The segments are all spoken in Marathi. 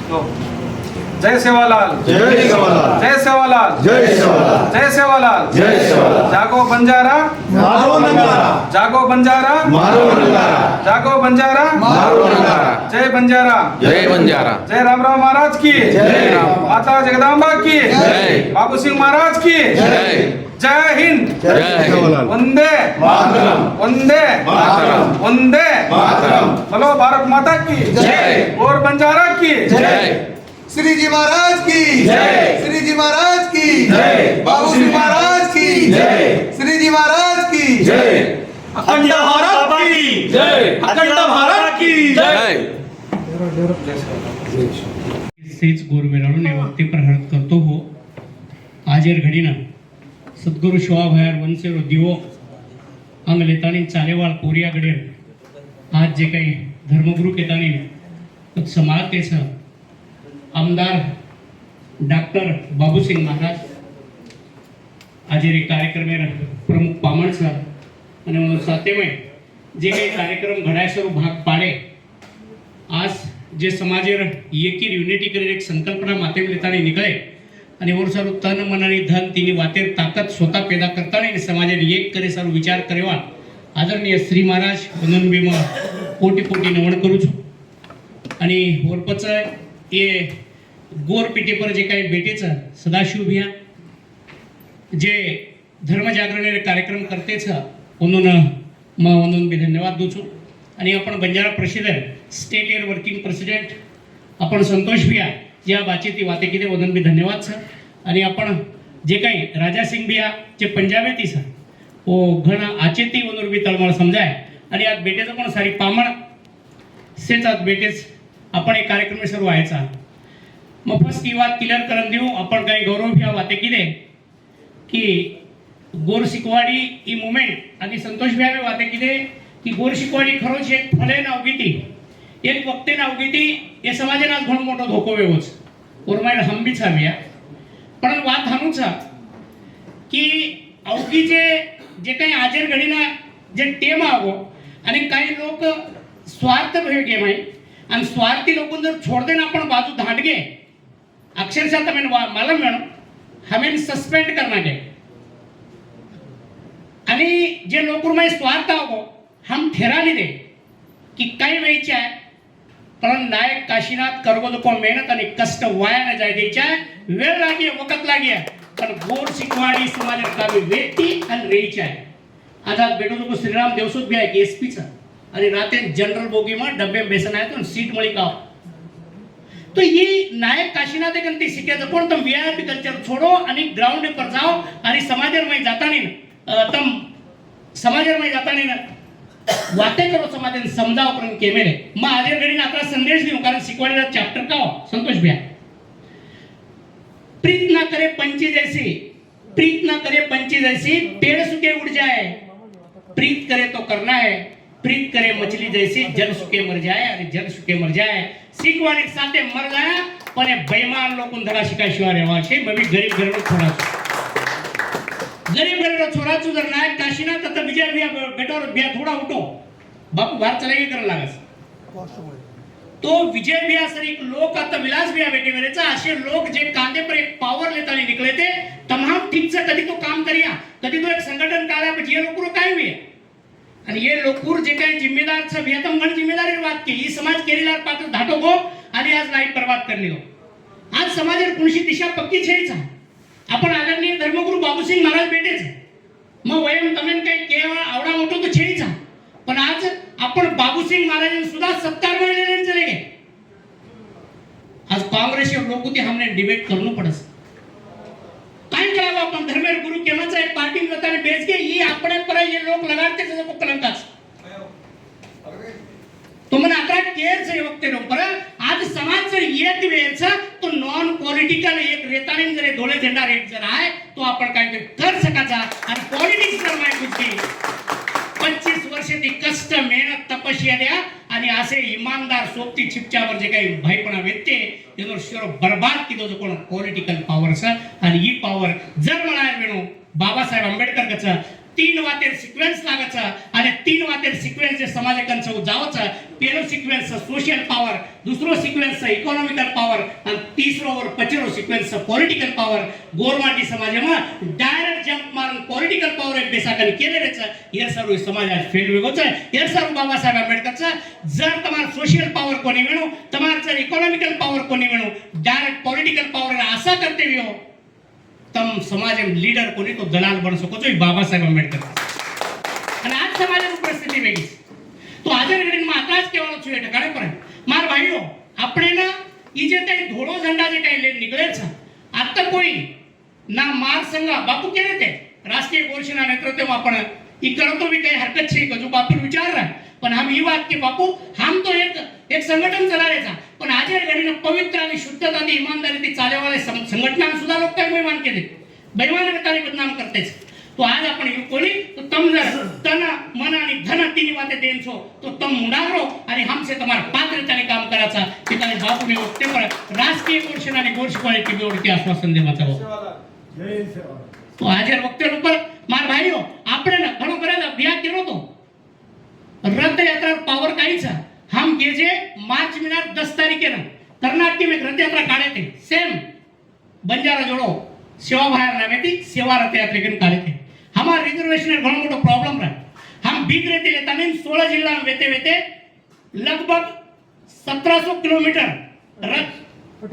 जय सेवालाल, जय सेवालाल, जय सेवालाल, जय सेवालाल, जय सेवालाल, जय सेवालाल। जागो बंजारा, मारो नंगारा, जागो बंजारा, मारो नंगारा, जागो बंजारा, मारो नंगारा। जय बंजारा, जय बंजारा, जय रामराव महाराज की जय राम। माता जगदम्बा की जय। बाबू सिंह महाराज की जय। जय हिंद, जय सेवालाल। वंदे मातरम, वंदे मातरम, वंदे मातरम। बोलो भारत माता की जय। और बंजारा की जय। श्री जी महाराज की जय। श्री जी महाराज की जय। बाबू सिंह महाराज की जय। श्री जी महाराज की जय। अखंड भारत की जय। अखंड भारत की जय। सेच गोरवेराळूने वक्ते प्रहरत करतो हो आजेर घडीना सद्गुरु शिवाभायर वनसेरो दिवो अंग लेतानी चालेवाळ कोरिया गडेर आज जे काही धर्मगुरु केतानी समाजतेच आमदार डॉक्टर बाबू सिंग महाराज आजेर एक कार्यक्रमेर प्रमुख पामण सर आणि सातेमय जे काही कार्यक्रम घडायसरू भाग पाडे आज जे समाजेर एकीर युनिटी करीत एक संकल्पना मातेम लेतानी निकळे आणि वर सारू तन मन आणि धन तिने वातेर ताकद स्वतः पैदा करताना आणि समाजाने एक करे सारू विचार करेवा आदरणीय श्री महाराज वंदन भीम कोटी कोटी नमन करू छो आणि वरपच ये गोर पेटी पर जे काही बेटेचं सदाशिव भिया जे धर्म जागरण कार्यक्रम करतेच म्हणून म्हणून मी धन्यवाद दूचो आणि आपण Banjara president state air working president आपण संतोष भिया या बातचीत वाते किती वदन भी धन्यवाद सर आणि आपण जे काही राजा सिंग भिया जे पंजाबी ती सर वो घण आचेती वनूर बी तळमळ समजाय आणि आज बेटेचं पण सारी पामण सेच आज बेटेच आपण एक कार्यक्रम सर व्हायचा मग फर्स्ट ही बात क्लिअर करून देऊ आपण काही गौरव घ्या वाते किती की गोर शिकवाडी ही मुवमेंट आणि संतोष भिया वाते किती की गोर शिकवाडी खरोच एक फले नावगीती एक वक्ते नावगीती हे समाजाने आज घणो मोठो धोको वेवोच उर्मायला हंबीच हव्या पण वात हानूच की अवघीचे जे काही आजेर घडीना जे टेम आवो आणि काही लोक स्वार्थ भेळ गे माई आणि स्वार्थी लोकून जर छोड़ देना आपण बाजू धांडगे अक्षरशः तमें मालूम वेणो हमें सस्पेंड करना गे आणि जे लोक उर्माय स्वार्थ आवो हम ठेरा दे की काही वेळचे आहे पण नायक काशीनाथ करगो को मेहनत आणि कष्ट वाया न जाय द्यायच्या वेळ लागे वखत लागे पण गोर शिकवाडी समाज कामी व्यक्ती आणि रेच आहे आज बेटो को श्रीराम देवसूत भी आहे एसपी चा आणि राते जनरल बोगी में डब्बे बेसन आहे तो सीट मळी का तो ये नायक काशीनाथ कंती शिकायचं पण तुम वीआईपी कल्चर छोड़ो आणि ग्राउंड पर जाओ आणि समाजर में जाता नहीं तम समाजर में जाता नहीं वाते करो समाजाने समजाव करून केमेले मग आजर घडीने आपला संदेश देऊ कारण शिकवाडीला चॅप्टर का हो संतोष भैया प्रीत ना करे पंची जैसी प्रीत ना करे पंची जैसी पेड़ सूखे उड़ जाए प्रीत करे तो करना है प्रीत करे मछली जैसी जल सूखे मर जाए अरे जल सूखे मर जाए शिकवाडी साथे मर जाए पण बेईमान लोकून धडा शिकाशिवाय रेवा छे मग गरीब घरनो छोड़ा गरीब घरनो छोरा जर नायक काशीनाथ तर विजय भैया बेटा भैया थोड़ा उठो बापू बाहर चले गए करने लागस तो विजय भैया सर एक लोक आता विलास भैया बेटे मेरे असे लोग जे कांदे पर एक पावर लेता नहीं निकले थे तमाम ठीक से कभी तो काम करिया कभी तो एक संगठन काढा पण ये लोक काय हुए आणि ये लोकूर जे काही जिम्मेदार छ भैया तम गण जिम्मेदारी बात की ई समाज केरीलार पात्र धाटो गो आणि आज लाईफ बर्बाद करली गो आज समाजेर कुणशी दिशा पक्की छेच आपण आदरणीय धर्मगुरु बाबू सिंग महाराज बेटेच मग वयम तमेन काही केवा आवडा मोठो तो छेच पण आज आपण बाबू सिंग महाराज सुद्धा सत्कार मिळालेले चले गे आज कांग्रेस लोक ते हमने डिबेट करनो पडस काय करावं आपण धर्मेर गुरु केमाचा एक पार्टी बताने बेच के ये अपने पर ये लोग लगाते से को कलंकाच तो मन आता केयर से वक्ते नो पर आज समाज से एक वेळच तो नॉन पॉलिटिकल एक रेताने जरे धोळे झेंडा रेट जर आहे तो आपण काय कर सकाचा आणि पॉलिटिक्स कर माय कुठली 25 वर्ष ती कष्ट मेहनत तपस्या द्या आणि असे इमानदार सोबती चिपच्यावर जे काही भाईपणा व्यक्ते त्यावर शिरो बर्बाद किदो जो कोण पॉलिटिकल पॉवरचा आणि ही पॉवर जर म्हणाय वेणो बाबासाहेब आंबेडकर कचा 3 वातेर सिक्वेन्स लागाचा आणि 3 वातेर सिक्वेन्स समाज कंच जावच पहलो सिक्वेन्स सोशल पावर दूसरो सिक्वेन्स इकोनॉमिकल पावर और तीसरो और पचरो सिक्वेन्स पॉलिटिकल पावर गोरमाटी समाज में direct jump Maran political power एक बेसाकन केले रेच हे सर्व समाज आज फेल वेगोच हे सर्व बाबासाहेब आंबेडकर जर तमार सोशल पावर कोणी वेणो तमार जर इकोनॉमिकल पावर कोणी वेणो डायरेक्ट पॉलिटिकल पावर आशा करते वियो तम समाज में लीडर कोणी तो दलाल बन सको तो बाबासाहेब आंबेडकर અને આજ સમાજની પરિસ્થિતિ વેગી તો આજે ઘડીમાં આકાશ કેવાનો છું એ ઠકાણે પર માર ભાઈઓ આપણે ના ઈ જે કઈ ધોળો ઝંડા જે કઈ લઈને નીકળે છે આ તો કોઈ ના માર સંગા બાપુ કે રીતે રાષ્ટ્રીય કોર્સના નેતૃત્વમાં પણ ઈ કરો તો भी કઈ हरकत છે કે જો બાપુ વિચાર रहा પણ हम ये बात के बापू हम तो एक संगठन चला रहे था पण આજે ઘડીને પવિત્ર અને શુદ્ધતાથી ઈમાનદારીથી ચાલે વાળે સંગઠન સુધા લોકો કઈ બેઈમાન કે દે બેઈમાન કરતા બદનામ करते છે तो आज आपण युकोली तो तम जर तन मन आणि धन तीन वाते देन छो तो तम मुंडागरो आणि हमसे तुम्हार पात्रताने काम कराचा ते त्याने बापू ने वक्ते पर राष्ट्रीय घोषणा आणि घोष क्वालिटी बोर्ड के आश्वासन देवाचा हो तो आज वक्ते ऊपर मार भाईओ આપણે ને ઘણો કરે અભ્યાસ કર્યો તો रथयात्रा पावर काहीच हम के जे मार्च महीना 10 तारीखे ना कर्नाटक में रथयात्रा काढे थे सेम बंजारा जोड़ो सेवा बाहर नामे थी सेवा रथयात्रा के काढे थे हमारा रिजर्वेशन में घणो मोटो प्रॉब्लम रहा हम बीत रहते लेता नहीं 16 जिला में वेते वेते लगभग 1700 किलोमीटर रथ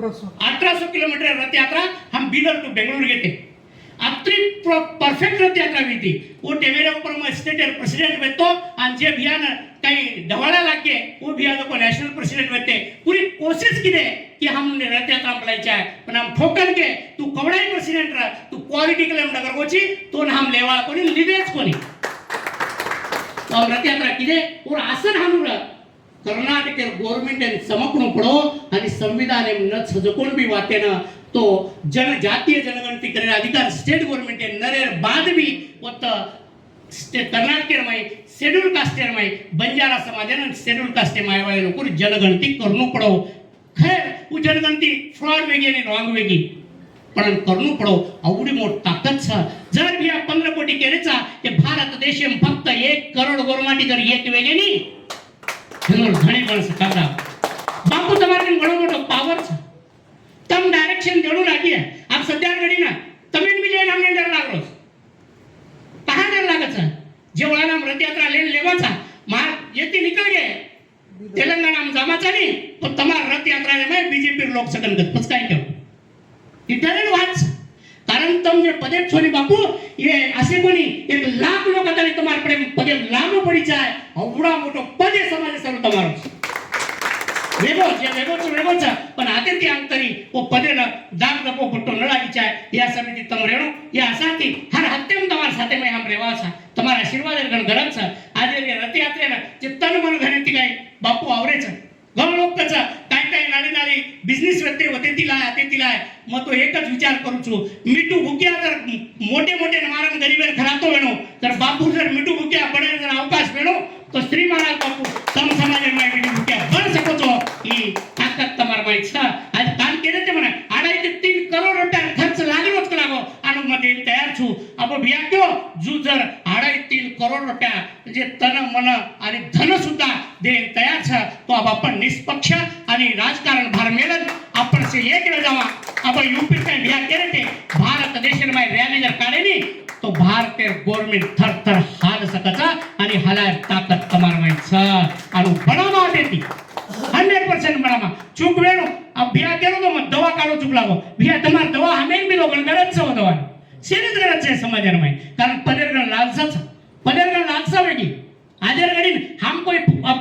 1800 किलोमीटर रथ यात्रा हम बीदर टू बेंगलुरु गए थे अत्री परफेक्ट रथ यात्रा हुई थी वो टेमेरे ऊपर में स्टेट प्रेसिडेंट वेतो आणि जे भियान काही ढवाळा लागे वो भिया को नेशनल प्रेसिडेंट वेते पूरी कोशिश की दे कि हमने रथ यात्रा बुलायची आहे पण हम ठोकन के तू कवडाई प्रेसिडेंट रहा तू क्वालिटी क्लेम नगर गोची तो हम लेवा कोणी निदेच कोणी तो रथ यात्रा की दे और आसन हानुर कर्नाटक गवर्नमेंट समकणो पडो आणि संविधान न सजकोण भी वाते ना तो जनजातीय जनगणती करे अधिकार स्टेट गवर्नमेंट नरेर बाद भी वत स्टेट कर्नाटक में शेड्यूल कास्ट में बंजारा समाज शेड्यूल कास्ट में वाले लोग जनगणती करनो पड़ो खैर वो जनगणती फ्रॉड वेगी आणि रॉंग वेगी पण करनो पड़ो आवडी मोठ ताकद छ जर भी 15 कोटी केरेचा ते भारत देशम फक्त 1 करोड गोरमाटी जर एक वेगे नी जनरल घणी पण सकादा बापू तुम्हारे घणो मोठो पावर छ तम डायरेक्शन देणू लागी आप सध्या घडी ना तमिल विजय नामने डर लागलो कहां डर लागत जेवळा नाम रथ यात्रा लेन लेवाचा मार येती निकल गए तेलंगाना में जमाचा नहीं तो तमार रथ यात्रा में बीजेपी लोग सकन गत पच काय केव इटरेल वाच कारण तुम जे पदे छोरी बापू ये असे कोणी 1 लाख लोक आता तुम्हारे पदे लागू पड़ी जाए अवडा मोठो पदे समाज सर्व तमारो वेगो पण आते ती अंतरी वो पदेला दाग दपो पट्टो न लागी चाय या समिति तम रेणो या साथी हर हत्ते में तुम्हारे साथे में हम रेवासा तुम्हारा आशीर्वाद गण गरज आज ये रथ यात्रा जे तन मन घणी ती काय बापू आवरेच घणो लोक कचा काय काय नाली नाली बिझनेस व्यक्ती होते तिला आते तिला मग तो एकच विचार करू छु मिठू भुकिया जर मोठे मोठे मारन गरीबेर खरातो वेणो तर बापू जर मिठू भुकिया बडे जर अवकाश वेणो तो श्री महाराज बापू सम समाज में मिठू भुकिया बन सको तो ई ताकत तमार माई छ आज काम केले ते मने 2.5 करोड़ रुपया खर्च लागलोच का लागो आनो मध्ये तयार छु अब भिया क्यो जू जर 2.5 करोड़ रुपया जे तन मन आणि धन सुद्धा दे तयार छ तो अब आपण निष्पक्ष आणि राजकारण भार मेलन आपण से एक न जावा अब यूपी से भिया केले ते भारत देश में रैली जर काढे नी तो भारतीय गवर्नमेंट थर थर हाल सकचा आणि हलाय ताकत तमार माई छ आणि बनावा देती 100% बनावा चूक वेणो अब भिया केलो तो मत दवा काढो चूक लागो भिया तमार दवा हमें भी लोगन गरज छ दवा सेनेच गरज छे समाज में कारण पदेरगण लालसा वेगी आजर गडीन हम कोई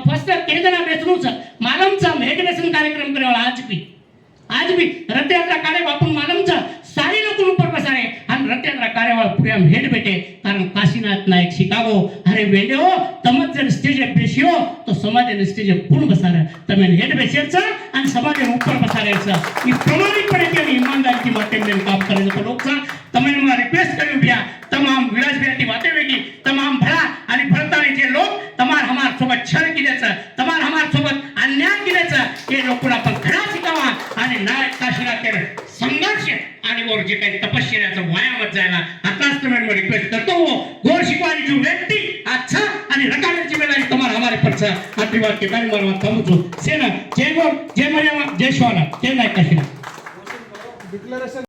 फर्स्ट केजना बेसनु छ मालम छ हेड बेसन कार्यक्रम करे वाला आज भी रथ यात्रा काढे बापू मालम छ सारी लोग ऊपर बसारे हम रथ यात्रा कार्य वाला पूरे हम हेड बैठे कारण काशीनाथ नायक शिकागो अरे वेले हो तमत जर स्टेज पे बेसियो तो समाज ने स्टेज पूर्ण बसारे तमे हेड बेसेच आणि समाज ने ऊपर बसारे छ ई प्रमाणित पड़े के ईमानदारी की माटे में काम करे तो लोग छ तमे मैं रिक्वेस्ट करू भैया तमाम विलास बेटी बातें वेगी तमाम भला आणि भरताने जे लोग तमार हमार सोबत छळ किदेच तमार हमार सोबत अन्याय किदेच हे लोकला पण खरा शिकावा आणि नायक काशीनाथ के संघर्ष आणि वर जे काही तपश्चर्याचं व्यायामात जायला आताच तुम्ही रिक्वेस्ट करतो गोर शिकवानी जो व्यक्ती अच्छा आणि रकाने जिम्मेदारी तुम्हारा हमारे पर छ आशीर्वाद के कार्य मारवा तमुचो सेना जय गोर जय मर्यादा जय शिवाला जय नायक